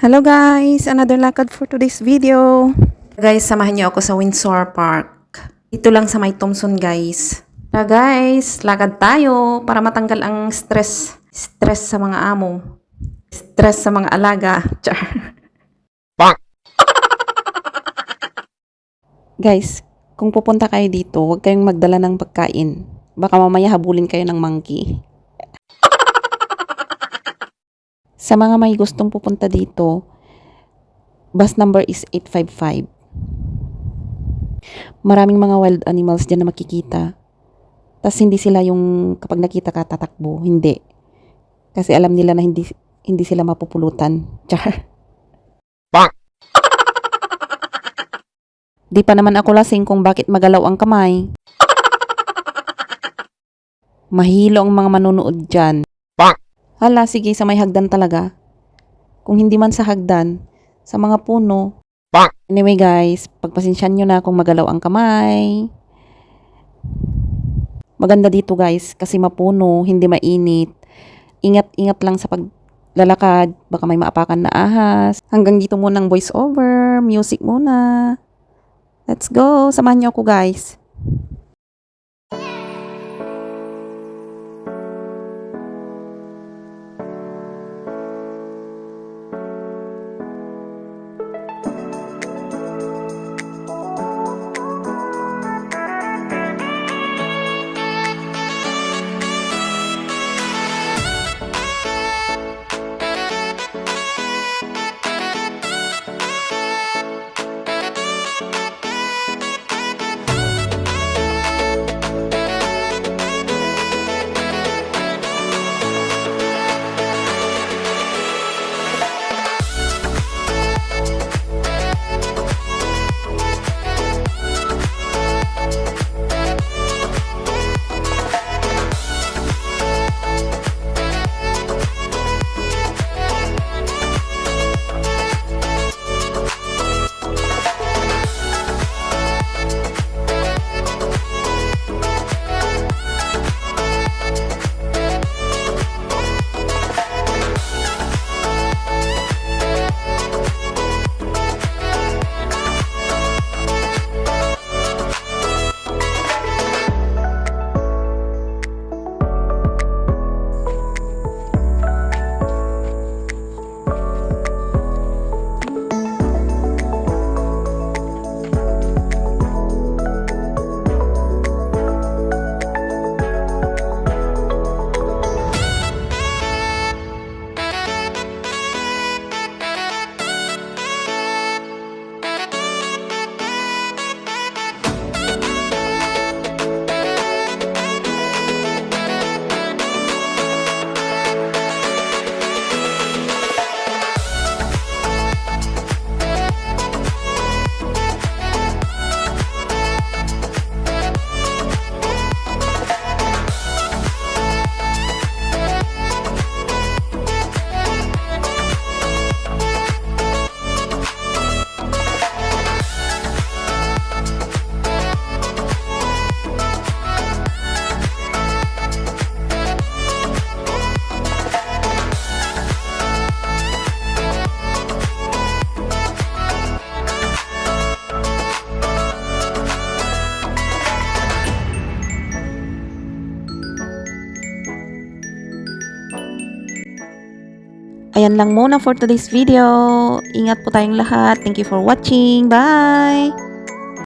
Hello guys! Another lakad for today's video. Guys, samahan niyo ako sa Windsor Park. Dito lang sa may Thompson guys. Tara guys, lakad tayo para matanggal ang stress. Stress sa mga amo. Stress sa mga alaga. Char. Guys, kung pupunta kayo dito, huwag kayong magdala ng pagkain. Baka mamaya habulin kayo ng monkey. Sa mga may gustong pupunta dito, bus number is 855. Maraming mga wild animals dyan na makikita. Tas hindi sila yung kapag nakita ka tatakbo. Hindi. Kasi alam nila na hindi sila mapupulutan. Char. Di pa naman ako lasing kung bakit magalaw ang kamay. Mahilo ang mga manonood dyan. Hala, sige, sa may hagdan talaga. Kung hindi man sa hagdan, sa mga puno. Anyway guys, pagpasensyan nyo na kung magalaw ang kamay. Maganda dito guys, kasi mapuno, hindi mainit. Ingat-ingat lang sa paglalakad, baka may maapakan na ahas. Hanggang dito munang voice over, music muna. Let's go, samahan nyo ako guys. Ayan lang muna for today's video. Ingat po tayong lahat. Thank you for watching. Bye!